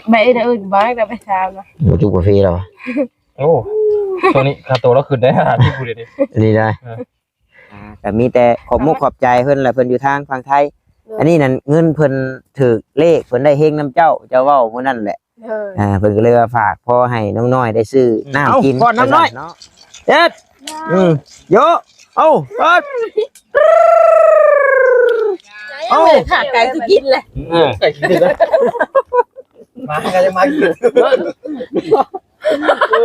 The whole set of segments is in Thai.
Bậy đã ơi bác đã phải sao mà. Một chút cà phê đâu. โอ้ตัวนี้ค่าตัวเราขึ้นได้ที่พูดดิ Đi đây.แต่มีแต่ขอบมุกขอบใจเพิ่นแหละเพิ่นอยู่ทางฝั่งไทยอันนี้นั่นเงินเพิ่นถือเลขเพิ่นได้เฮงน้ำเจ้าเจ้าเว้ามื้อนั้นแหละเพิ่นก็เลยว่าฝากพ่อให้น้องน้อยได้ซื้อน้ำกินก่อนน้ำน้อยเอ็ดโยเอ้าเปิดเอ้า Thả cái gì kín này. ใส่กินเลยมาก็จะมากินโอ้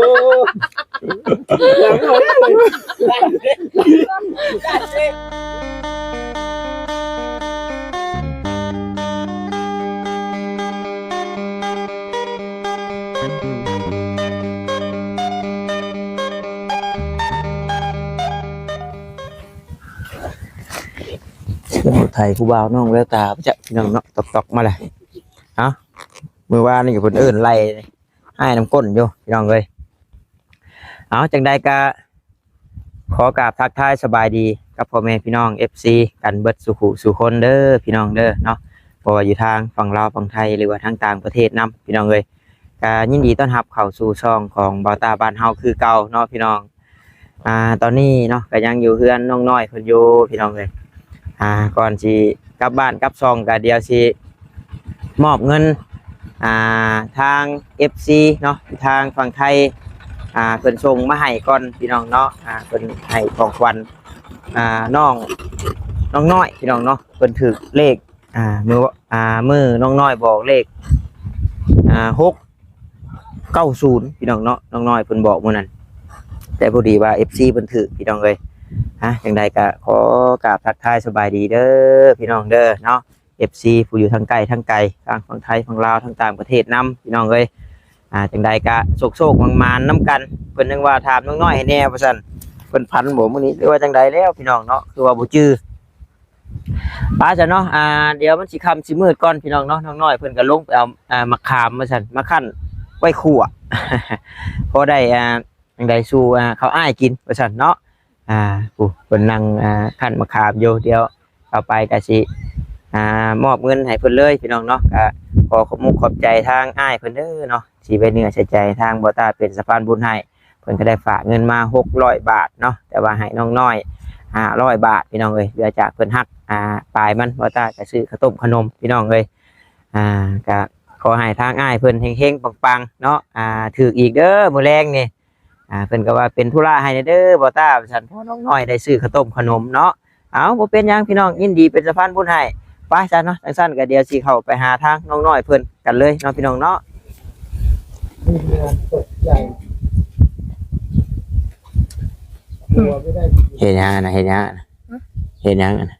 ไทยผู้บ่าวน้องแววตาจะพี่น้องเนาะตอกมาเลยเอ้ามือว่านี่กับคนอื่นไล่ให้น้ำก้นอยู่พี่น้องเลยเอาจังใดก็ขอกราบทักทายสบายดีกับพ่อแม่พี่น้อง FC กันเบิดสุขุสุคนเด้อพี่น้องเด้อเนาะเพราะว่าอยู่ทางฝั่งลาวฝั่งไทยหรือว่าทางต่างประเทศนํพี่น้องเลยก็ยินดีต้อนรับเข้าสู่ช่องของเบาตาบ้านเฮาคือเก่าเนาะพี่น้องตอนนี้เนาะก็ยังอยู่เฮือนน้องน้อยเพิ่นอยู่พี่น้องเลยก่อนสิกลับบ้านกลับช่องก็เดี๋ยวสิมอบเงินทาง FC เนาะทางฝั่งไทยเพิ่นส่งมาให้ก่อนพี่น้องเนาะเพิ่นให้ของขวัญน้องน้อยพี่น้องเนาะเพิ่นถือเลขมือน้องน้อยบอกเลข690พี่น้องเนาะน้องน้อยเพิ่นบอกมื้อนั้นแต่พอดีว่า FC เพิ่นถือพี่น้องเอ้ยจังใดก็ขอกราบทักทายสบายดีเด้อพี่น้องเด้อเนาะ FC ผู้อยู่ทางไกลทางไกลทางฝั่งไทยฝั่งลาวทางต่างประเทศนํพี่น้องเอ้ยจังใดก็โศกๆมันๆน้ำกันเพิ่นนึงว่าถามน้องน้อยให้แน่ว่าซั่นเพิ่นพันบ่มื้อนี้หรือว่าจังใดแล้วพี่น้องเนาะคือว่าบ่จื้อป้าจ้ะเนาะเดี๋ยวมันสิค่ำสิมืดก่อนพี่น้องเนาะน้องน้อยเพิ่นก็ลงไปเอามะขามว่าซั่นมาคั่นไว้คั่ว พอได้จังใดสู่เขาอ้ายกินว่าซั่นเนาะผู้เพิ่นนั่งคั่นมะขามอยู่เดี๋ยวเอาไปก็สิมอบเงินให้เพิ่นเลยพี่น้องเนาะก็ขอขอบใจทางอ้ายเพิ่นเด้อเนาะสิไปเหนือใส่ใจทางบ่ตาเป็นสะพานบุญให้เพิ่นก็ได้ฝากเงินมา600บาทเนาะแต่ว่าให้น้องน้อย500บาทพี่น้องเอ้ยเหลือจากเพิ่นฮักปลายมันบ่ตาก็ซื้อข้าวต้มขนมพี่น้องเอ้ยก็ขอให้ทางอ้ายเพิ่นเฮงๆปังๆเนาะถูกอีกเด้อมื้อแรงนี่เพิ่นก็ว่าเป็นธุระให้เด้อบ่ตาฉันพ่อน้องน้อยได้ซื้อข้าวต้มขนมเนาะเอาบ่เป็นหยังพี่น้องยินดีเป็นสะพานบุญให้ไปซะเนาะจังซั่นก็เดี๋ยวสิเข้าไปหาทางน้องน้อยเพิ่นกันเลยเนาะพี่น้องเนาะเฮ็ดหยังน่ะเฮ็ดหยังน่ะเฮ็ดหยังน่ะ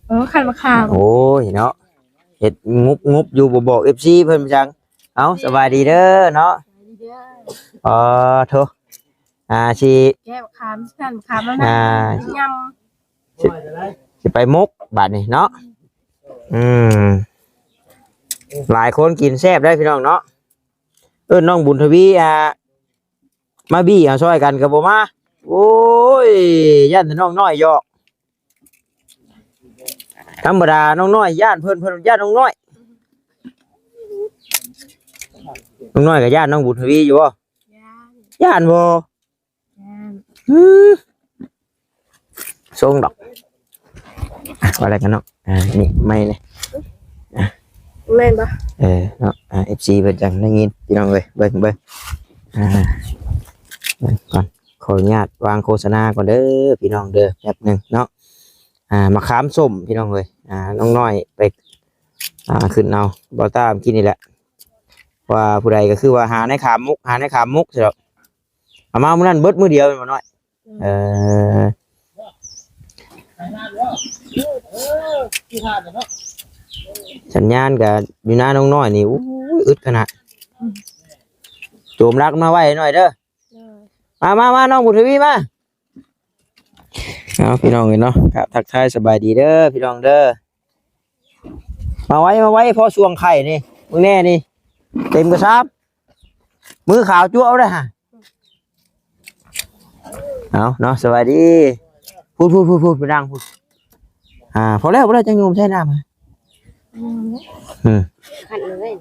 Khăn mà kham. โอ้ยเนาะเฮ็ดงบอยู่บ่บอก FC เพิ่นจังเอาสบายดีเด้อเนาะโทสิ Kẹp khám, khăn khám nó nhâm. สิไปมุกบาดนี้เนาะหลายคนกินแซ่บได้พี่น้องเนาะน้องบุญทวีมาบี้เอาช่วยกันกับบ่มาโอ้ยย่านแต่น้องน้อยยอกธรรมดาน้องน้อยย่านเพิ่นย่านน้องน้อยกับย่านน้องบุญทวีอยู่บ่ย่านบ่ส่งดอกว่าอะไรกันเนาะนี่ไม่เลยLên ba. เนาะFC เพิ่นจังได้ยินพี่น้องเอ้ยเบิ่งก่อนขออนุญาตวางโฆษณาก่อนเด้อพี่น้องเด้อแป๊บนึงเนาะมะขามส้มพี่น้องเอ้ยน้องน้อยไปขึ้นเอาบ่ตามกินนี่แหละว่าผู้ใดก็คือว่าหาในขามมุกสิดอกเอามามื้อนั้นเบิดมื้อเดียวบ่น้อยสัญญาณกับอยู่หน้าน้องน้อยนี่อึดขนาดโจมรักมาไว้หน่อยเด้อมาน้องบุตรวีมาเอาพี่น้องเลยเนาะครับทักทายสบายดีเด้อพี่น้องเด้อมาไว้พอช่วงไข่นี่มึงแน่นี่เต็มกระซับมือขาวจั่วเอาได้ฮะเอาเนาะสบายดีพูดไปดังพูดพอแล้วจังโยมใช้น้ำฮะKhănเลย.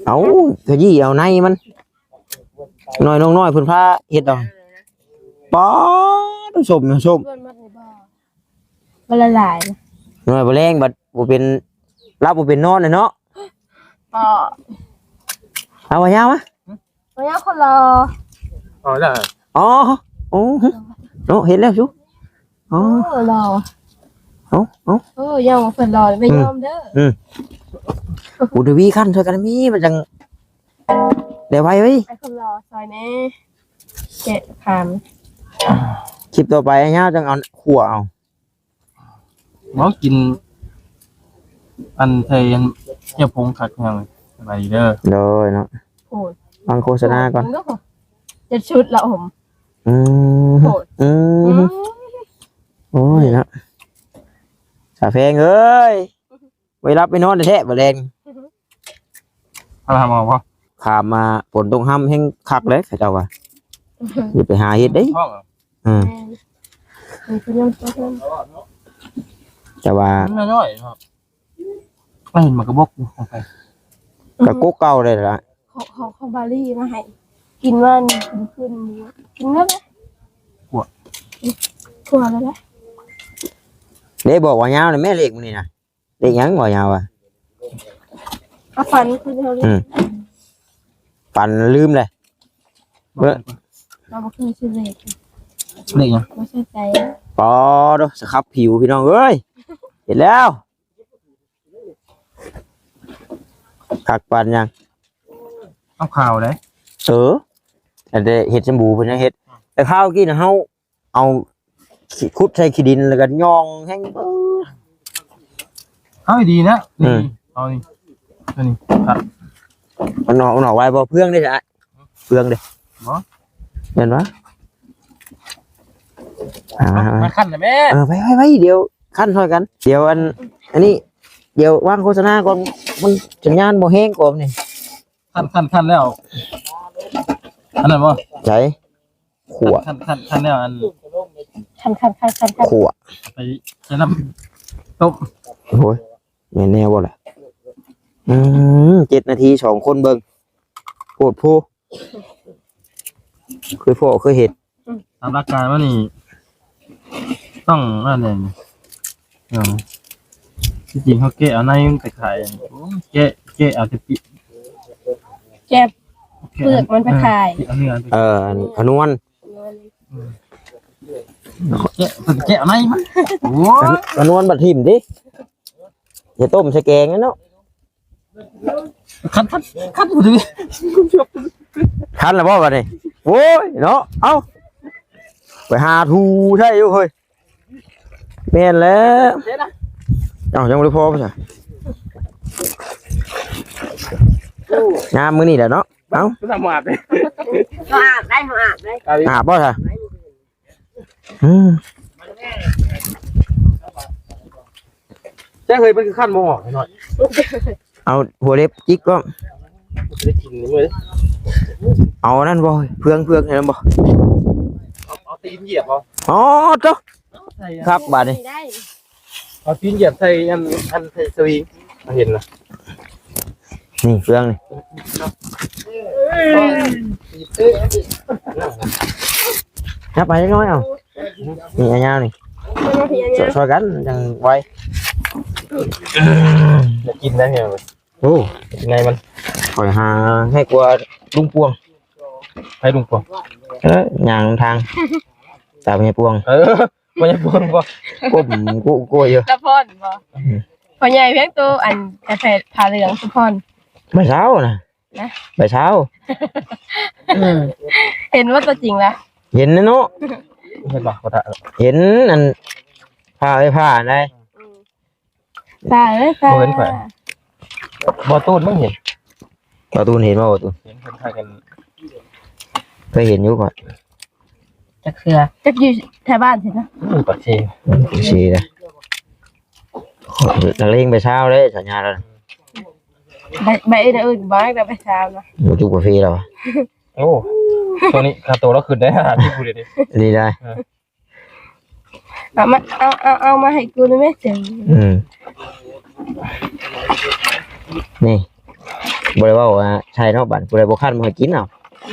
เอาขยี้เอาในมันน้อยน้อยเพิ่นพาเฮ็ดดอกป๊อดส้มส้ม เพื่อนมัดในบ่อมันละลายนะ น้อยบ่แรงบัดบ่เป็นรับบ่เป็นนอนเลยเนาะ บ่อ เอาว่ายาวมะ มันยังคนรอ อ๋อได้ อ๋อโอ้โอ้เห็นแล้วชุอ๋อ รอ ยังเพิ่นรอไม่ยอมเด้อ อุดวีขั้นช่วยกันมีมันจังเดี๋ยวไว้ไว้ ไอ้คนรอซอยแน่แกะขาม คลิปต่อไปเนี้ยจังเอาขั่วเอา หมอกินอันไทยอันเที่ยวพงคักยังสบายดีเด้อ เลยเนาะ โอ้ย ฟังโฆษณาก่อน จะชุดละผม อืม โหด อืมโอ้ยเนาะสาแพงเอ้ยไว้รับไปนอนแท้ๆบ่แรง อะไรมาบ่ ขามมาฝนตรงห้ำแห้งคักเลยเขาเจ้าว่าอย่าไปหาเฮ็ดเด้ ห้อง อืม มีคุณยังตัวเพิ่ม แต่ว่า น้อยๆครับไม่เห็นมากระบอกของใคร ก็กุ๊กเก่าเลยล่ะ ของบาลี่มาให้กินวันขึ้นกินแล้วไหมขวดแล้วไหม เด้บอกว่ายาวนี่แม่เลขมื้อนี้น่ะเลขหยังบ่ยาวอ่ะ เอาฟันขึ้นเท่านี้ ปันลืมเลย เราบอกคือชื่อเล็ก เล็กยัง ไม่ใช่ใจ ปอดสครับผิวพี่น้องเอ้ยเห็นแล้วคักปันยัง เอาข่าวเลย แต่เห็ดชมบูเพิ่นยังเห็ดแต่ข้าวกินเฮาเอาขุดใส่ขี้ดินแล้วก็ย่องแห้ง เอาดีนะนี่เอานี่ตัวนี้ครับ มันหน่อไว้บ่เพื่องได้จ้ะเพื่องเด้ บ่ เห็นปะ มาขั้นเลยแม่ ไปเดี๋ยวขั้นช่วยกันเดี๋ยวอันนี้เดี๋ยววางโฆษณาก่อนมันสัญญาณบ่แห้งก่อนนี่ ขั้นแล้วอันนั้นบ่ ใช่ขว ขั้นแล้วอัน คัน ขว ไปใช้น้ำต้ม โอ้ยแน่ๆบ่ล่ะ7 นาที2คนเบิ่งโคตรผู้เคยเห็น ตามหลักการว่านี่ต้องอะไรเนี่ยที่จริงเขาแกะเอาในมันไปขายแกะเอาจะปิ แก็บเปลือกมันไปขาย เอาเนื้อ ขนวน แกะเอาในมันโอ้ ขนวนบัดทิ่มดิอย่าต้มใส่แกงนะเนาะ คันดูดิ คันแล้วบ่บัดนี้โอ้ยเนาะเอ้าไปหาทูใช่อยู่เฮ้ยแม่นแล้วยังบ่ได้พอป่ะจ้ะงามมื้อนี้แหละเนาะเอ้า ทำหวาดเลย อาบได้อาบบ่จ้ะแจ้งเคยเป็นขั้นมอหน่อย เอาหัวเล็บจิกก็ ได้กินนี่เลย เอานั่นบ่เพื่องเห็นบ่ เอาตีนเหยียบเอา อ๋อเจ้าครับบาดนี้ ได้ เอาตีนเหยียบใส่อันใส่สวิงเห็นนะ นี่เฟืองนี่นับไปเล็กน้อยเอานี่อันยาวนี่ช่วยกันจังไว้ จะกินได้เหรอ โอ้ กินไงมัน ข่อยหาให้กลัวลุงพวง ให้ลุงปอง ย่างทางตามให้พวง ไม่ใช่ปองปอง กูเยอะ ตะพอนบ่พ่อใหญ่เพียงตัวอันกาแฟผ่าเหลืองตะพอน ไม่เช้านะไม่เช้า เห็นว่าตัวจริงแล้ว เห็นนะเนาะ เห็นปะเขาถ่าย เห็นอันผ้าไอ้ผ้าได้ ตายเลยตาย บอตูนไม่เห็น ประตูเห็นว่าประตู เห็นคนถ่ายกัน เคยเห็นอยู่ก่อน จักเสือจักอยู่แถวบ้านสินะ ปักชี ชีเลยนักเลงไปเช้าเลยสัญญาแล้ว ใบอื่นบ้างแต่ไปเช้านะ หมูจุกกาแฟแล้ว โอ้ตัวนี้คาโตแล้วคืนได้ที่พูดเลยดิ ดีได้ เอามาให้กูได้ไหมเสียง นี่ บ่ได้เว้าว่าใช่เนาะบัดผู้ใดบ่คันบ่ให้กินเอา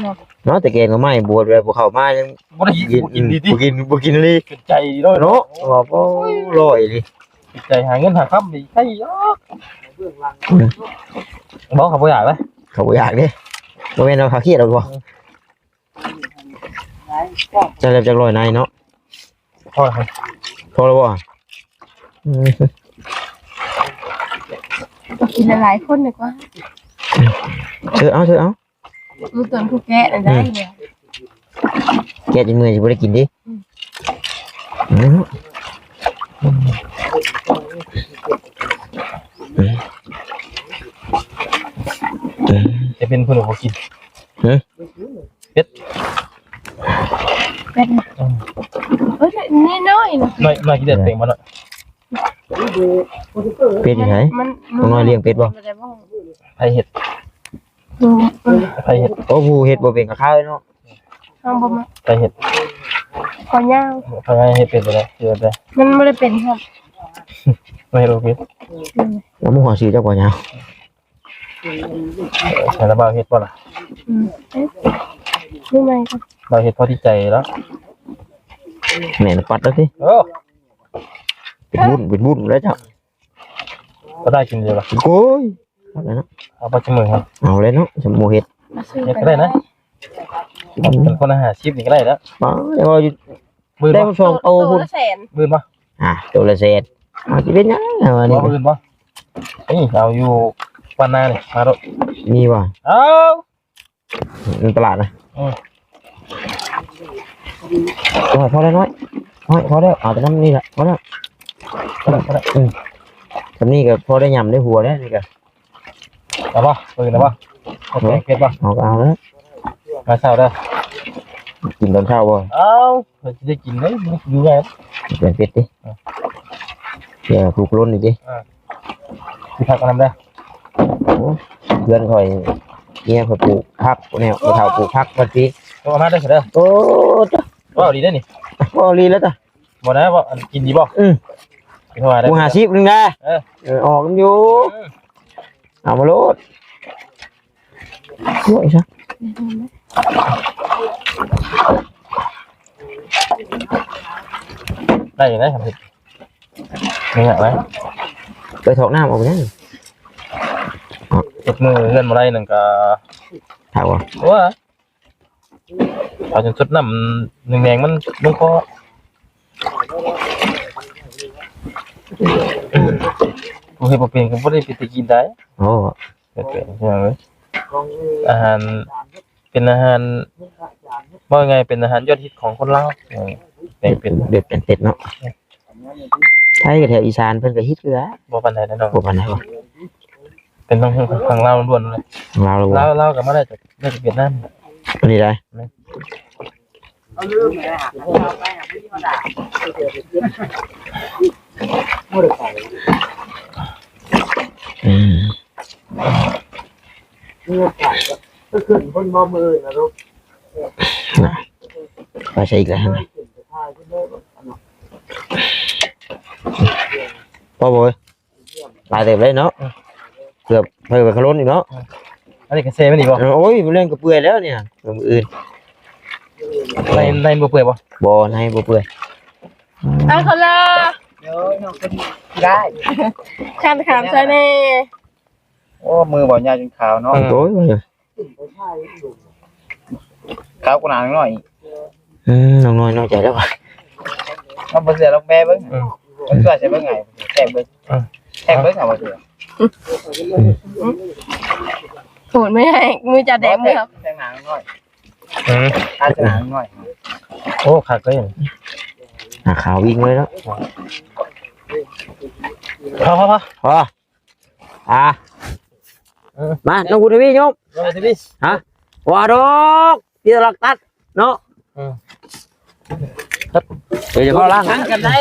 เนาะ เนาะแต่แกงก็ไม่บวชเลยบ่เข้ามายัง บ่ได้กินดีดิ บ่กินเลย เป็นใจร้อย เนาะบอกโอ้ยลอยดิ เป็นใจหาเงินหาค่ำดีใช่ยอกบอกเขาบ่อยากเลย เขาบ่อยากเด้บ่แม่นเอาเขาเครียดเอาบ่จะเล็บจักร้อยนายเนาะ พอแล้ว พอแล้วบ่อืม ก็กินหลายๆคนดีกว่า เธอเอามือตนผู้แกะน่ะได้เนี่ย แกจะเมื่อยสิบ่ได้กินดิอืม จะเป็นคนเขากิน เป็นนี่น้อยนะ น้อยกินเด็ดเต็มมันอ่ะ เป็ดอยู่ไหน มัน น้องน้อยเลี้ยงเป็ดบ่ ไผเห็ด ดู ไผเห็ด โอ้ผู้เฮ็ดบ่เป็นกับข้าวเลยเนาะ ทางบ่มา ไผเห็ด ขอยาว ไผเห็ดเป็นไปเลยเชื่อไป มันบ่ได้เป็นครับ ไม่รู้พิษ แล้วมึงหัวชื่อเจ้าบ่ยาว ใช่แล้วบ่าวเห็ดป่ะล่ะ นี่ไงครับ บ่าวเห็ดพอที่ใจแล้ว แม่นปัดแล้วสิ โอ้ เป็นบุญแล้วจ้ะ ก็ได้กินเลยป่ะ โอ้ยเอาเลยเนาะ เอาไปจมือครับ เอาเลยเนาะสมมุติเฮ็ด มาซื้อ เห็ดก็ได้นะเป็นคนอาหารชีพนี่ก็ได้แล้ว ป๋าเดี๋ยวอยู่ มือ ได้ ป่ะ มาส่งโต ตั พุ่ วน ละแสน มือป่ะ ตัวละเศษเอาสิเป็นหยังเอาอันนี้ มือป่ะนี่เอาอยู่วันหน้านี่มาดู มีบ่ เอา ในตลาดนะพอแล้วน้อยพอแล้วเอาแต่น้ำนี่แหละพอแล้วทำนี่ก็พอได้ยำได้หัวได้นี่ก็ เอาป่ะมือนะป่ะโอเคเก็บป่ะ เอาแล้ว มาเช้าได้ กินตอนเช้าบ่ เอาเราจะได้กินได้อยู่ไง เป็นเป็ดดิเดี๋ยวปลูกล้นอีกดิ ที่พักกันทำได้ เพื่อนคอยเนี่ยคอยปลูกพักเนี่ยไปเท่าปลูกพักวันปี เอามาได้เสร็จแล้ว โอ้ ว่าดีได้นี่ พอรีแล้วจ้ะ บ่นะว่ากินดีบ่กินว่าได้ กูหาชีพนึงนะออกกันอยู่เอามาโลดช่วยซะ ได้อยู่ได้ทำผิดนี่แหละไหม ไปถอกน้ำออกไปนั่น เจ็ดมือเงินมาได้หนึ่งก็ ถามว่า ว่าเอาจนสุดน้ำหนึ่งแดงมันลงคอกูเห็นบ่เป็นก็บ่ได้ไปกินได้ โอ้ เป็นใช่ไหมอาหารเป็นอาหารว่าไงเป็นอาหารยอดฮิตของคนลาวแต่เป็น เด็ดเป็นเป็ดเนาะไทยกับแถวอีสานเพิ่นก็ฮิตคือ บ่ปานใดแน่นอน บ่ปานไหนบ่ เป็นต้องทางลาวล้วนเลย เราเลย ลาวก็มาได้จากเวียดนาม อันนี้ได้อืม ก็ขึ้นบนมอมือนะลูก ไปใช่อีกแล้วนะพ่อบ่ยตายเต็มเลยเนาะเกือบไปขลุ่นอีกเนาะ อันนี้ก็เซมันอีกบ่ โอ้ยเล่นกับเปื่อยแล้วเนี่ยมืออื่น ในบ่เปื่อยบ่ บ่ในบ่เปื่อย อันเขาละ เดี๋ยวน้องก็ได้ ข้ามถามซะแน่ โอ้มือบ่ยาวจนขาวเนาะ โอ้ย ขาวกว่าหนาหน่อย น้องน้อยน้อยใจแล้วว่ะ มันบ่เสือลงแม่เบิ่งมันเสือใช่เบิ่งไงแทงเบิ่งแทงเบิ่งเอาบ่เสือ โหดไม่ให้มือจะแดงมือครับ แทงหนาหน่อยตาหนาหน่อย โอ้ขาดเลย หาขาววิ่งเลยแล้ว พอ พอมาน้องคุณพี่ยก ลงทีวี ว่าดอกที่หลักตัดเนาะเดี๋ยวเขาล้าง ตั้งกันได้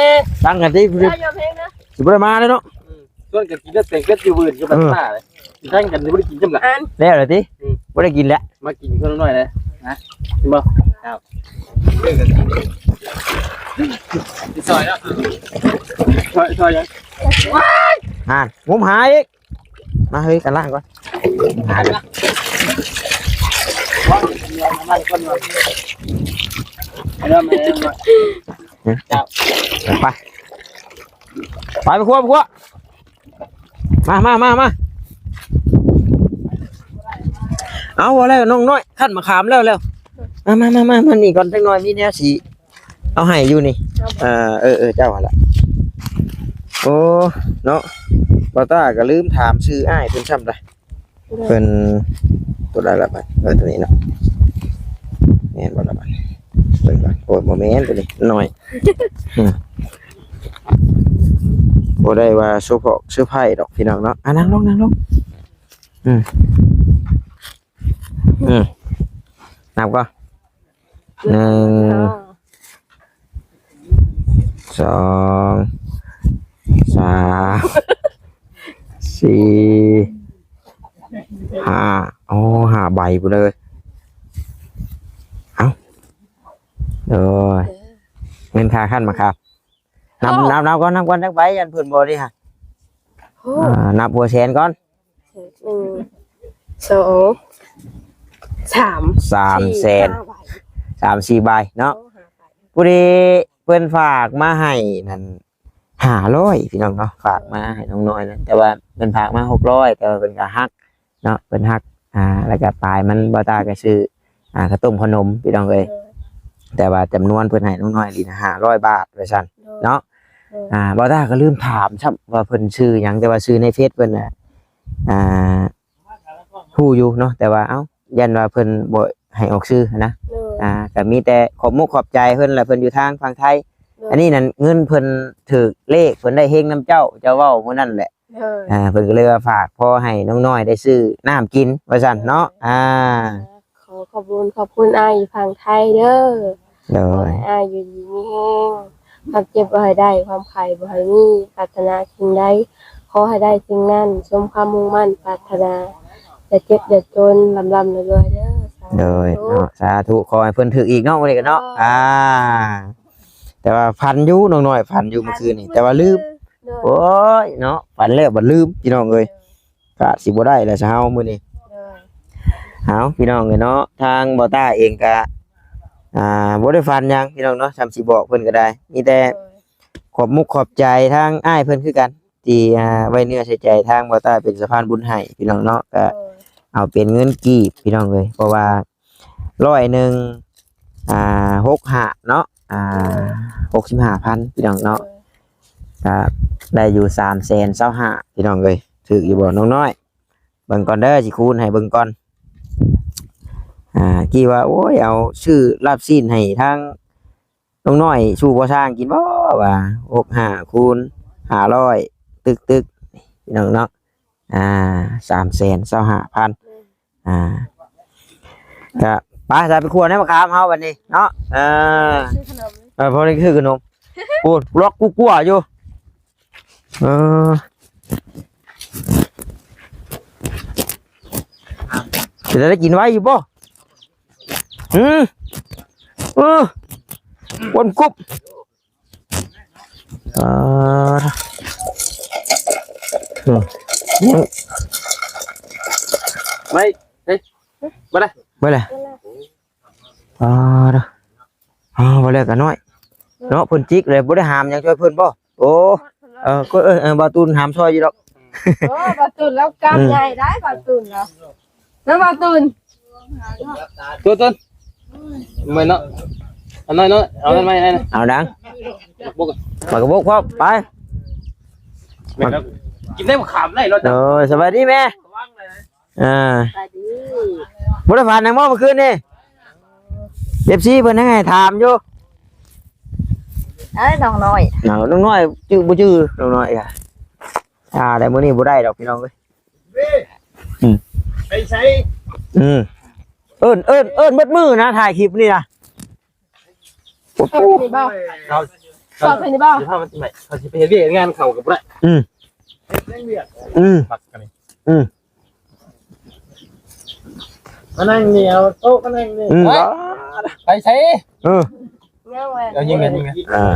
ตั้งกันที่ ถ้ายอมเพลงนะ สุดมาเลยเนาะ ส่วนกันกินแล้วแต่งเป็ดอยู่บื้นก็เป็นหน้าเลยตั้งกันบ่ได้กินจำละ อัน แล้วเลยทีไม่ได้กินแล้ว มากินคนละหน่อยเลยนะกินบ่ครับซอยแล้วซอยยัง งุ้มหายอีก มาเฮ้ยกันล่างก่อนหากัน มันคนว่าเริ่มจับ ไปไปครัวมาเอาอะไรน้องน้อยขั้นมาขามแล้วมามันนี่ก่อนสักหน่อยมีเนี่ยสีเอาให้อยู่นี่เจ้าละโอ้เนาะบอต้าก็ลืมถามชื่ออ้ายเพิ่นซ้ำได้เพิ่นตัวอะไรละบัดตัวนี้เนาะแม่นบ่ละบัดเพิ่นก่อนโอ้ยบ่แม่นตัวนี้น้อยบ่ได้ว่าโซพอกซื้อไผ่ดอกพี่น้องเนาะนั่งลงนับก็1 2 3 4 5โอ้5ใบพุ่นเลยเอาโดยเงินค่าขั้นมาครับนับก่อนจักใบยันเพิ่นบ่ดิฮะนับหัวแสนก่อน 1 2 3 3 แสน3-4 ใบเนาะผู้ใดเพิ่นฝากมาให้นั่น500พี่น้องเนาะฝากมาให้น้องน้อยนั่นแต่ว่าเพิ่นฝากมา600แต่ว่าเพิ่นก็ฮักเนาะเพิ่นฮักแล้วก็ปลายมันบ่ตาก็ซื้อข้าวต้มขนมพี่น้องเอ้ยแต่ว่าจำนวนเพิ่นให้น้องน้อยนี่นะ500 บาทว่าซั่นเนาะบ่ตาก็ลืมถามซับว่าเพิ่นชื่อหยังแต่ว่าชื่อในเฟซเพิ่นน่ะฮู้อยู่เนาะแต่ว่าเอ้ายันว่าเพิ่นบ่ให้ออกชื่อนะก็มีแต่ขอบมุกขอบใจเพิ่นแหละเพิ่นอยู่ทางฝั่งไทยอันนี้นั่นเงินเพิ่นถูกเลขเพิ่นได้เฮงน้ำเจ้าเว้ามื้อนั้นแหละเพิ่นก็เลยว่าฝากพ่อให้น้องน้อยได้ซื้อน้ำกินว่าซั่นเนาะขอบคุณอ้ายฝั่งไทยเด้อ โดย อ้ายอยู่ดีมีแฮงความเจ็บบ่ให้ได้ความไข้บ่ให้มีปรารถนาสิ่งใดขอให้ได้สิ่งนั้นสมความมุ่งมั่นปรารถนาอย่าเจ็บอย่าจนลำรวยเด้อโดยเนาะสาธุขอให้เพิ่นถูกอีกเนาะมื้อนี้ก็เนาะแต่ว่าฝันอยู่น้องน้อยฝันอยู่เมื่อคืนนี่แต่ว่าลืมโอ้ยเนาะฝันแล้วบ่ลืมพี่น้องเอ้ยก็สิบ่ได้แล้วซะเฮามื้อนี้เอาพี่น้องเอ้ยเนาะทางบ่ต้าเองก็บ่ได้ฝันหยังพี่น้องเนาะจำสิบอกเพิ่นก็ได้มีแต่ขอบมุกขอบใจทางอ้ายเพิ่นคือกันที่ไว้เนื้อใส่ใจทางบ่ต้าเป็นสะพานบุญให้พี่น้องเนาะก็เอาเป็นเงินกีบพี่น้องเอ้ยเพราะว่า100 65เนาะ65,000พี่น้องเนาะก็ได้อยู่325,000พี่น้องเอ้ยถูกอยู่บ่น้องน้อยเบิ่งก่อนเด้อสิคูณให้เบิ่งก่อนกี่ว่าโอ้ยเอาชื่อลาบซีนให้ทางน้องน้อยชูบ่สร้างกินบ่ว่า65คูณ500ตึกพี่น้องเนาะ325,000ก็ไปจะไปครัวในมะขามเฮาบัดนี้เนาะพอนี้คือขนมโอ้ล็อกกูอยู่จะได้กินไว้อยู่บ่วนกุ๊บไม่เฮ้ยบ่ได้บ่ได้บ่ได้กันน้อยเนาะเพิ่นจิกเลยบ่ได้หามหยังช่วยเพิ่นบ่โอ้ก็บ่ตูนหามซอยอยู่ดอกบ่ตุนแล้วกำใหญ่ได้บ่ตุนแล้วบ่ตุนต้นไม่เนาะอันน้อยเนาะเอาอันไม่เอาดังบุกมากระบอกพ่อไปกินได้บ่ขามได้รถสบายดีแม่สบายดีบ่ได้ผ่านนางหม้อเมื่อคืนนี่FCเพิ่นให้ถามอยู่น้องน้อยน้องน้อยชื่อบ่ชื่อน้องน้อยแต่มื้อนี้บ่ได้ดอกพี่น้องเอ้ยไปใช้เอิ้นเบิดมือนะถ่ายคลิปนี่นะโอ้โหเราสอบเป็นบ้าเขาสิไปเฮ็ดเวียกงานเข้ากับบ่ได้ปักกันนี่มานั่งนี่เอาโต๊ะมานั่งนี่ไปใช้เอายิงกัน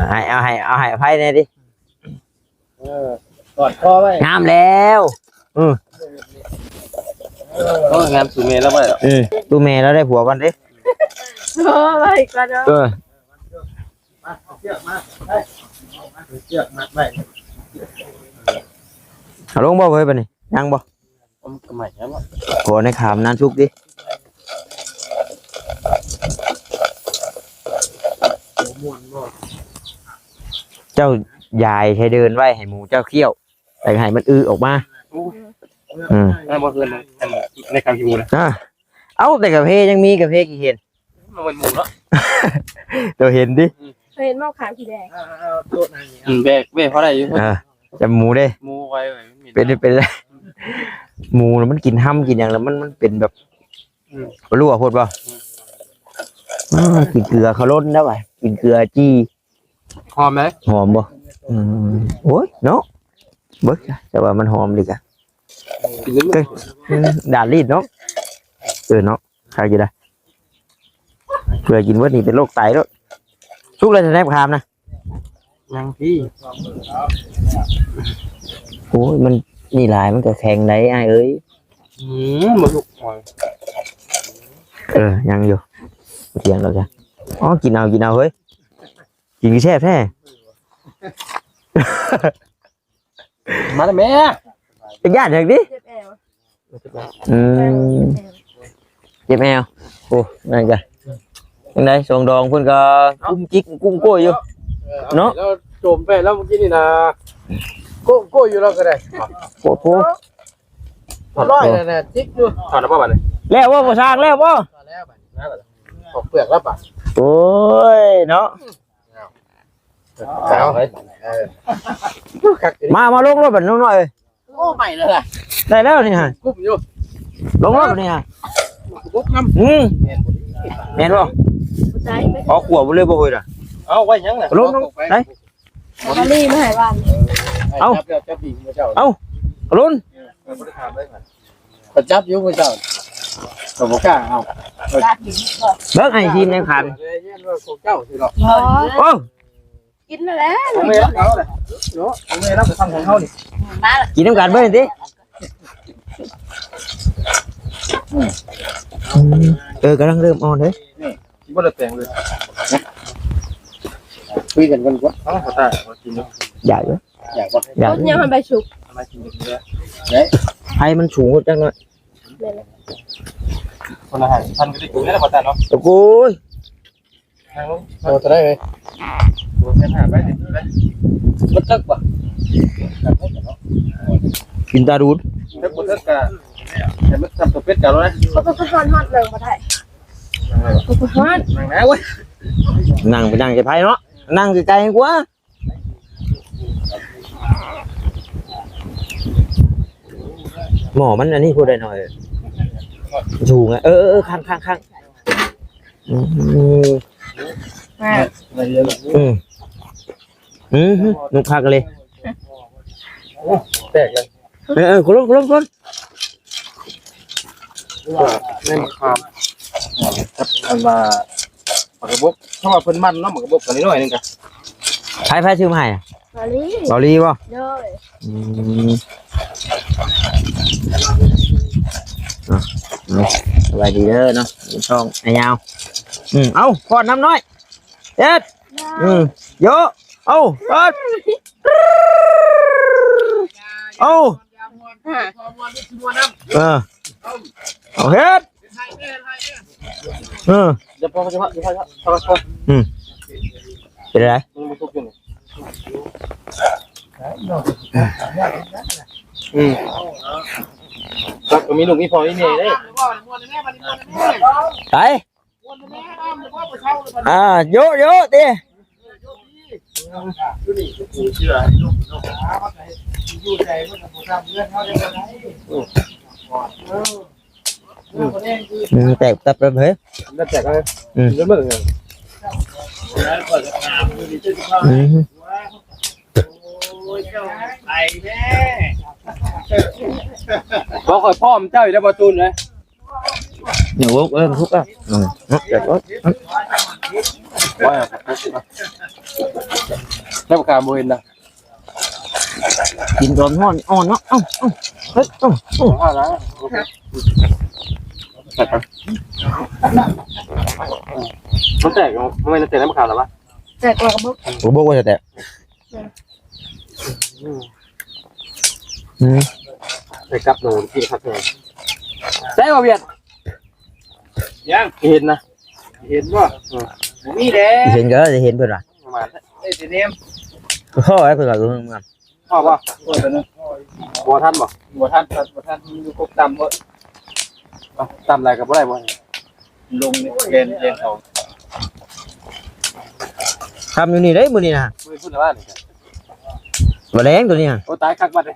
ให้ไผแน่ดิกอดคอไว้งามแล้ว โอ้งานสุเมแล้วบ่ได้หรอ ดูแม่แล้วได้ผัวก่อนดิ โอ้ยก็เนาะ เชือกมาได้เชือกมัดไว้ เอาลงบ่เฮ้ยปะนี่ยังบ่ ผมก็ใหม่แล้วบ่ ขอในขามนานชุกดิเจ้ายายใช้เดินไว้ให้หมูเจ้าเคี้ยวแต่ให้มันออกมาบ่คืนในคำหิวนะ เอ้าแต่กาแฟยังมีกาแฟกี่เห็น มันเป็นหมูเนาะ ตัวเห็นดิ เคยเห็นหม้อขาวสีแดง แบกเพราะอะไรอยู่ จำหมูได้ หมูไว้ เป็นหมูมันกินห้ำกินอย่างแล้วมันเป็นแบบรู้ว่าพูดป่ะกินเกลือเขาล้นได้ป่ะกินเกลือจี้ หอมไหม หอมบ่โอ้ยเนาะเบิกแต่ว่ามันหอมดีกะด่ารีดเนาะเนาะใครกินได้เกลือกินว่านี่เป็นโรคไตแล้วชุกเลยจะแนบคามนะ ยังพี่ โอ้ยมันนี่หลายมันก็แข็งได้ไอ้เอ้ย มาลุก ยังอยู่เถียงเราจ้ะอ๋อกินเอาเฮ้ยกินแซ่บแท้ มาแล้วแม่ เป็นญาติเถอะดิ เจ็บแอว เจ็บแอวโอ้นั่นจ้ะยังไงสองดองเพิ่นก็กุ้มจิกกุ้มกล้วยอยู่เนาะ แล้วโจมไปแล้วเมื่อกี้นี่นะโก้อยู่แล้วก็ได้ โอ้โห ร้อยน่ะจิกอยู่ถอดแล้วป่ะบัดนี้ แล้วว่าบ่สร้างแล้วบ่ แล้วบัดนี้ออกเปลือกแล้วป่ะ โอ้ยเนาะ เอาเฮ้ยมาลงรถบัดน้องหน่อย โอ้ใหม่เลยล่ะ ได้แล้วนี่ฮะ กุ้มอยู่ ลงรถบัดนี่ฮะ กุ้มน้ แม่นบ่ ใจไม่ ออกหัวบ่เลยบ่เฮ้ยน่ะ ำเอาไว้ยังน่ะ ลงได้ มารีมาหายวัน จับปีกเจ้า ลุ้น ก็จับอยู่เจ้าก็บ่กล้าเอา ลากินก่อน เบิ่งให้ทีมยังขัน เย็นว่าเจ้าสิหรอก โอ้ กินมาแล้ว ผมไม่รับเขาเลยเนาะผมไม่รับไปทำของเขานี่ มาละ กินน้ำกันเบิ่งสิกำลังเริ่มอ่อนเด้ ที่บ่ได้แต่งเลยคุยกันก่อนก่อนเอาขอตามากินเนาะ อยากอยู่ อยากบ่ อยาก รถยังมันไปฉุก มากินกันเด้อ ให้มันสูงจังหน่อย คนละพันก็ได้กูได้ขอตาเนาะ โอ้ย ทางลงเอาตัวได้เลยตัวแค่หาไปดิบ่ตึกบ่ กินตาดูด ตึกบ่ตึกกะแต่มันทำตัวเป็ดกันแล้วนะ ก็ต้องฮอนเลยมาได้ก็ฮอน นั่งนะเว้ย นั่งไปนั่งจะไพ่เนาะนั่งไกลๆกว่าหมอมันอันนี้พูดได้หน่อยสูงอ่ะข้างมานุกพักเลย แตกเลย คน แม่นครับอันว่าปากกระบอกถ้าว่าเพิ่นมันเนาะปากกระบอกกันนิดหน่อยนึงกะ ไพ่ชื่อใหม่ มาลี บอลีป่ะ เลย สบายดีเด้อเนาะช่องไอ้ยาวเอาพอดน้ำน้อยเด็ดโยเอาเปิดเอาเอาเฮ็ดเดี๋ยวพอจะพอเป็นไร มันทุกอยู่ก็มีลูกมีพอนี่เด้ ไปโยตีแตกตับเลยเฮ้ย แล้วแตกเลยแล้วเบิ่งเลยบอกข่อยพ่อมเจ้าอยู่ในประตูเลย หนูทุกอ่ะเดี๋ยวว่าแล้วประกาศบ่เห็นนะ กินตอนฮ้อนอ่อนเนาะเฮ้ยว่าแล้วมันแตกมันแตกแล้วมันขาดหรอวะ แตกกระบอก ผมบอกว่าจะแตก ไปกับหนูกินครับเลยได้ป่ะเบียดยังเห็นนะเห็นป่ะมีเด้ เห็นก็จะเห็นเพื่อนว่ะ ประมาณไอ้เนม พ่อไอ้เพื่อนว่ารู้เหมือนกัน พ่อป่ะบัวท่านป่ะบัวท่านอยู่กบตำบ่ตำอะไรกับอะไรบ่ลงเรียนเขา ทำอยู่นี่ได้มือนี่นะ ไม่พูดแต่ว่า บะแรงตัวนี้ฮะ โอ้ตายคักบัดเลย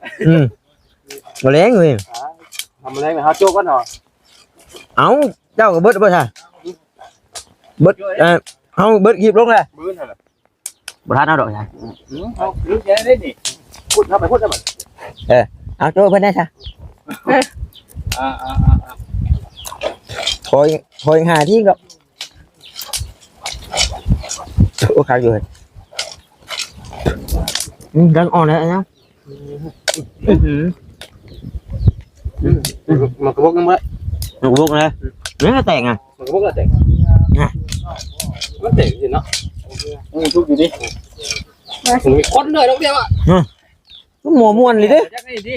บะแรงเลย ทำอะไรเนี่ยเขาโจกกันเหรอ เอ้าเจ้าก็เบิดเบิดฮะเบิดเอาเบิดหยิบลงเลย บื้นเหรอ บ่ทันเอาดอกใช่ เอาลื้อแกได้ดิพูดเข้าไปพูดได้ไหม เอาโจ้เพิ่นได้ซะคอยหาที่ก็โอ้ขาอยู่เลยดังอ่อนเลยนะ มันกระบอกกันไหม หนูบุกเลยนี่ก็แตกอ่ะ มันกระบอกละแตกมันแตกจริงเนาะทุกอยู่ดิมันมีคนเลยน้องเดียวอ่ะ หมอม่วนเลยเด้ จักนี่ดิ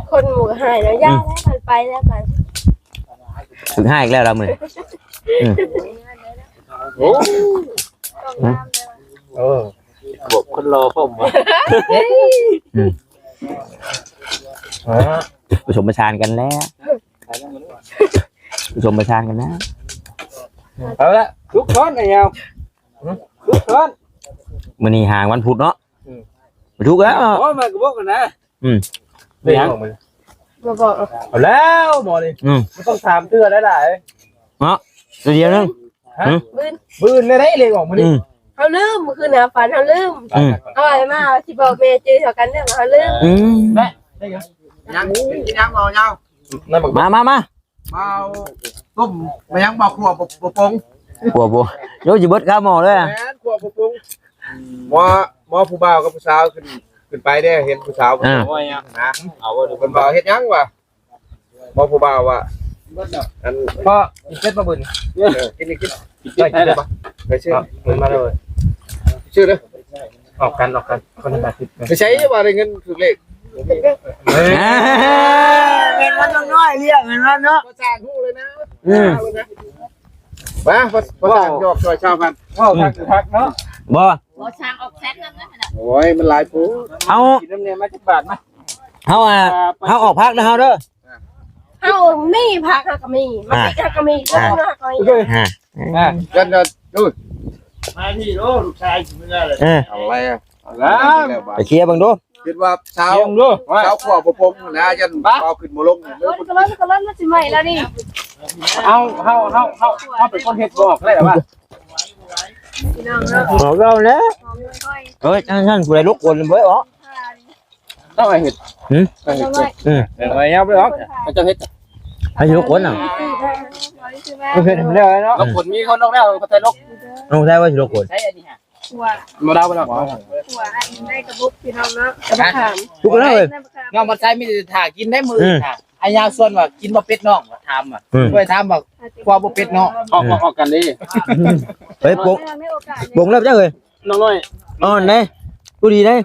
คนหมูหายแล้วย่าแล้วมันไปแล้วกัน ถึงห้าอีกแล้วเรามือ โอ้บอกคนรอผมวะ ผสมประชานกันแล้วผสมประชานกันแล้ว เอาละทุกคนไอ้เงาทุกคน มื้อนี้ห่างวันพุธเนาะไปทุกแล้ว โอ้ยมันกระบอกกันนะเดี๋ยว มาบอก เอาแล้วหมอนี่มันต้องถามเตือนได้หลาย ตัวเดียวนึง บื้นได้เลยออกมาดิ เขาลืมคือหนาฝันเขาลืมเอาอะไรมาที่บอกเมย์เจอเท่ากันเนี่ยเขาลืม ได้ยังกินยังเมาเงามาเมาต้มมายังเมาขวบปง บัวโยจิเบิดข้าวหม้อเลยอ่ะ แม่ขวบปงหมอผู้บ่าวกับผู้สาวขึ้นไปได้เห็นผู้สาวนะเอาว่าดูคนบ่าวเฮ็ดยังวะหมอผู้บ่าวว่ะอันพ่อกินเจ็ดมาบุญกินได้ปะไปชื่อมันมาเลยชื่อเลยออกกันคนละสิบไม่ใช่ว่าได้เงินถูกเลข เงินมันน้อยเรียกเงินมันเนาะ ภาษาฮู้เลยนะมาภาษาหยอกซอยชาวกันว้าวทักเนาะ บ่ ช้างออกแซนนั่นนะ โอ้ยมันหลายปู เอา กินน้ำเนี่ยมา10 บาทมา เอาออกพักนะเฮาเด้อ เอามีผักก็มีมันติดก็มีก็น่าก็มี กันดู มาที่โลลูกชายมึงอะไร อะไรอ่ะ ไปเคลียร์เบิ่งดู คิดว่าเช้าขวบปงนะยันเบาขึ้นบ่ลง ก็ร้อนมันสิใหม่แล้วนี่ เอาเป็นคนเฮ็ดบอกได้หรอวะ พี่น้องเนาะ บอกเราแล้วเฮ้ยท่านผู้ใดลุกคนเบ้ยอ๋อ ต้องไอ้เฮ็ดอะไรเงี้ยบ่หรอกมันจะเฮ็ด ให้ลุกคนน่ะ เฮ็ดแล้วเนาะคนมีคนนอกแล้วก็ใส่นก น้องแท้ว่าสิลุกคน ใช้อันนี้ฮะ หัว บ่ดาวบ่ดาว หัวได้กระบุกพี่น้องเนาะกระบุกขาม ลุกแล้วเว้ย น้องมันใช้มีแต่ถ่ากินได้มือค่ะไอ้ยาส่วนว่ากินบ่เป็ดน้องว่าทำอ่ะด้วยทำว่าความบ่เป็ดน้อง ออกกันดิ เฮ้ยปงแล้วจ้ะเอ้ย น้องน้อย อ่อนเด้กูดีเด้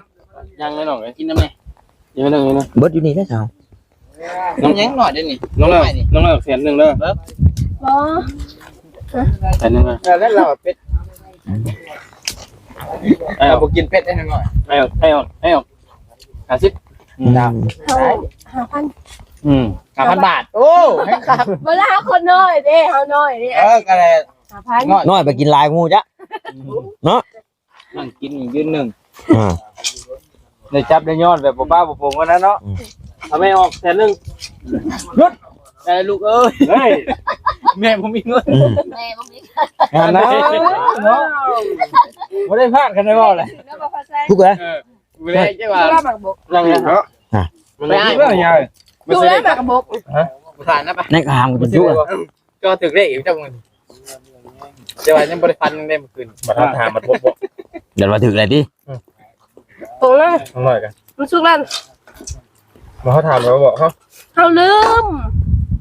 ยังไงน้องกินน้ำไหนยังไงน้อง เบิดอยู่นี่ได้เจ้า น้องยังหน่อยได้นี่ น้องแสนนึงเด้อ บ่ แสนนึงเด้อ แล้วเราเป็ดเราบ่กินเป็ดได้หน่อย ให้ออก50 เฮา5,000 5,000 บาทโอ้ให้ครับ บ่ละคนน้อยเด้เฮาน้อยเด้ ก็เลย 5,000 น้อยไปกินลายงูจ้ะเนาะ นั่งกินยืนหนึ่ง ได้จับได้ยอดแบบบ้าๆบ่ๆกันนะเนาะทำให้ออกแสนนึงหยุด แต่ลูกเอ้ย เฮ้ย แม่ผมมีเงิน แม่บ่มี งานนะเนาะบ่ได้พลาดกันได้บ่เลย แล้วบ่เข้าใจ ทุกเลย ไม่ได้ใช่ป่ะ แล้วบักบก ยังไงเนาะมันได้เรื่องยังไง ดูแล้วบักบก ผ่านนะปะ ในกลางมันจุ๊ ก็ถึงเลขอีกเจ้าเงินเจ้าว่ายังบริพันธ์ได้เมื่อคืน มาทำถามมาทบบ่ เดี๋ยวมาถึงเลยดิ ตรงนั้น ข้างหน่อยกัน มันสุกแล้ว มาเขาถามเราบอกเขา เฮาลืม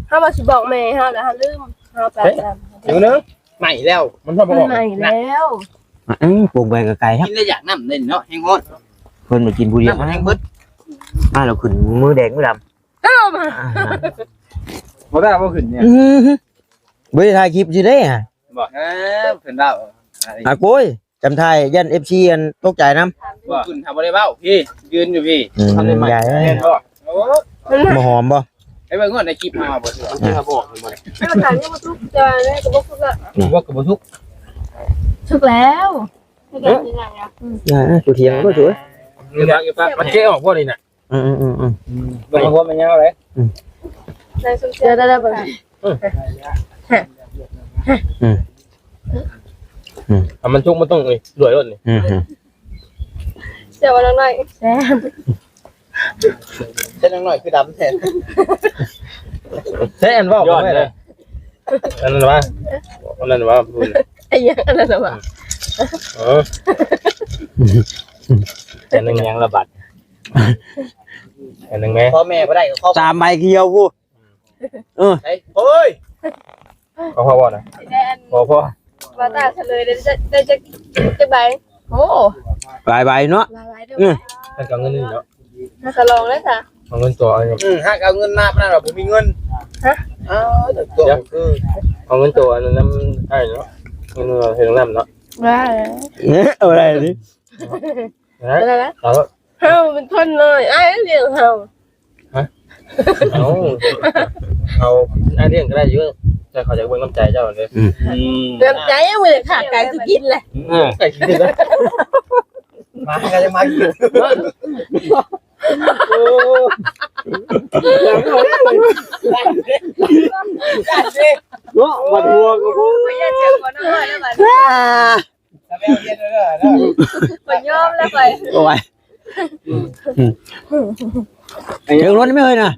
เฮาว่าสิบอกแม่เฮาแล้วเฮาลืมเฮาแปลก อยู่นึง ใหม่แล้ว มันชอบ มั บอก นใหม่แล้ว ปรุงไปกับไก่ครับ กินได้อยากน้ำเล่นเนาะแห้งฮ้อน เพิ่นมากินผู้เดียว น้ำแห้งเบิด เราขึ้นมือแดงมือดำ เอ้ามา บ่ได้บ่ขึ้นเนี่ย บ่ได้ถ่ายคลิปสิได้อ่ะ บอกเพิ่นเล่า โกยจำถ่ายยัน FC อันตกใจนำ บอกคุณทำบ่ได้เว้าพี่ยืนอยู่พี่ ใหญ่ เห็นบ่ โอ้ บ่หอมบ่ ไอ้เบิ่งก่อนในคลิปมาบ่เถื่อ ที่เขาบอกมัน ถ้าถามยังบ่สุกจะได้ก็บ่สุกละ ว่ากับบ่ทุก สุกแล้วให้กันทีหลังอ่ะ อย่าตัวเทียงก็สวย มันเจ๊ออกพวกนี้น่ะ อืม บ่พวกมันยาวเลย ได้สุกเจอได้บ่ มันทุกมันต้องรวยรถนี่ เดี๋ยววันหน่อยแซ่บ เส้นน้อยคือดำแทน ใช่อันว่าบ่ได้เลยอันนั้นว่าพูด ไอ้ยังอันนั้นน่ะว่ะ อันนึงยังระบาดอันนึงแม่ พ่อแม่บ่ได้ก็ครอบ 3ใบเขียวกู เฮ้ยโอ้ย เขาพ่อนะ ได้อัน พ่อ ว่าตาเฉลยได้จะใบโอ้ ใบเนาะ หลายๆเด้อ ท่านก็เงินนี่เนาะ ถ้าจะลองแล้วจ้ะ เอาเงินตัวเอา หากเอาเงินมาปานนั้นเราบ่มีเงินอ้าวตัวคือ เอาเงินตัวอันนั้นไอ้เนาะเงินเฮงน้ำเนาะ ว่า เอาอะไรดิ อะไรนะ เอา เฮาเป็นคนเลยไอ้เลี้ยงเฮา เอาไอเดียก็ได้เยอะแต่เขาจะเบิ่งน้ำใจเจ้าเลย เต็มใจยังไม่ได้ขาดการสิกินเลย ใส่กินได้ มาก็จะมากิน โอ้ เนาะวัดหัวกู ไม่อยากเจอคนน้อยแล้วบัด จะไปเอาเย็นเลยเด้อ คนยอมแล้วไป โอ้ยเดี๋ยวรถไม่เคยนะ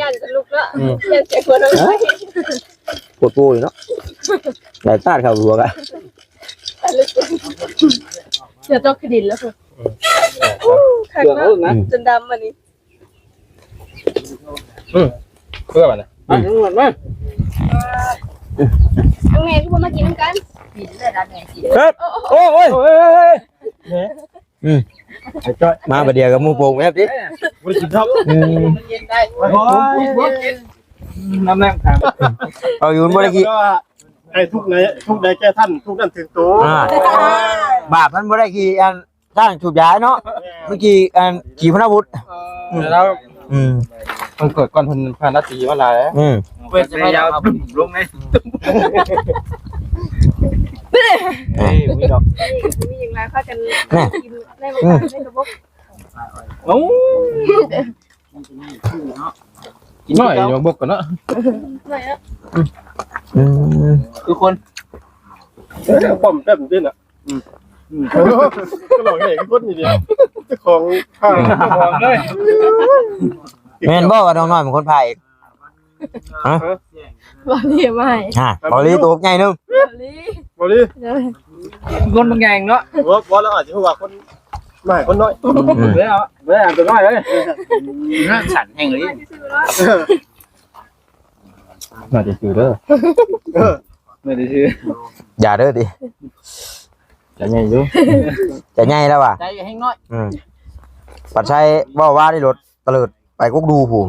ยันจะลุกแล้วยันเจอคนน้อย ปวดปูอยู่เนาะแต่ตาดเข้าหัวกัน เดี๋ยวต้องขดินแล้วค่ะขัดมากจนดำมันนี่ เพื่อมันนะ ทั้งแม่ทุกคนมากินกันกินเลยนะแม่กิน โอ้ยมาประเดี๋ยวกับมูโป่งแอบดิ ไม่ได้กินข้าว มันเย็นได้โอ้ย น้ำแรงทาง เอาอยู่บนกี้ ไอ้ทุกใดแก่ท่านทุกนั้นถึงตัว บาปมันบ่ได้กี่อันสร้างถูกย้ายเนาะเมื่อกี้อันขี่พนาวุฒิ แล้ว อืม มันเกิดก่อนพันนาทีมาแล้ว อืม เว้ยจะยาวลงไง เฮ้ยมีดอก มีอย่างไรเขาจะกินได้มาได้กระบอก โอ้กินหน่อยเดี๋ยวบกกันเนาะ หน่อยนะ คือคน ผมเต็มที่น่ะก็หลอกเห็นคนนี่เดียวเจ้าของข้าง มองเลย แม่นบ่ว่าน้องน้อยเป็นคนพายฮะ บอลลี่ไม่ ฮะบอลีตัวใหญ่นึง บอลลี่ บริ คนบางแงงเนาะ ว่าเราอาจจะว่าคนไม่คนน้อย เบื่ออ่านตัวน้อยเลย ฉันแห่งเลย น่าจะชื่อเด้อไม่ได้ชื่อ อย่าเด้อดิ จะไงอยู่ จะใหญ่แล้วว่ะ ใจแห่งน้อย ปัดใช้ว่าว่าได้รถตะเลิดไปกุ๊กดูผู้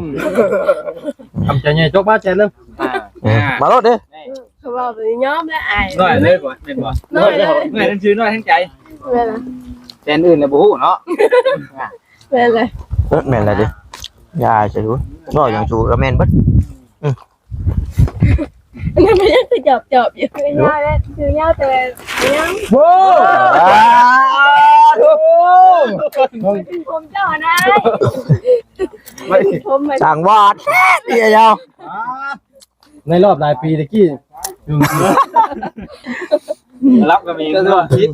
ทำใจไงจกบ้าใจนึง มารถดิ เขาบอกไปย้อมและอาย น้อยเลยก่อนเป็นบ่ น้อยเลย น้อยทั้งชื่อน้อยทั้งใจ เป็นไร แต่อื่นน่ะบ่ฮู้เนาะ เป็นไร แม่นอะไรดิอย่าจะรู้น้อยอย่างชูแล้วแม่นเบิด นั่นไม่ได้คือจอบอยู่ไม่ยากเลยคือยากแต่ยัง โว้ ผมเจ้านะผมไม่ สั่งวาดเดียว ในรอบหลายปีตะกี้รับก็มี เจ้าคิด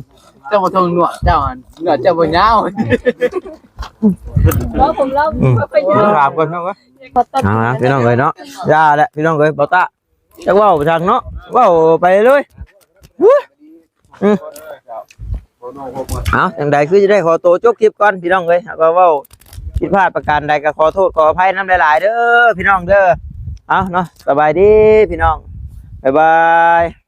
เจ้าบ่ทงหนวดเจ้าหนวดเจ้าบ่ยาว แล้วผมเล่าไปยาว ถามกันน้องวะพี่น้องเลยเนาะอย่าแหละพี่น้องเลยเบาตาจะว่าทางเนาะว่าไปเลย เอาอย่างใดคือจะได้ขอตัวจบคลิปก่อนพี่น้องเลยก็เว้าผิดพลาดประการใดก็ขอโทษขออภัยน้ำหลายๆเด้อพี่น้องเด้อเอาเนาะสบายดีพี่น้องบ๊ายบาย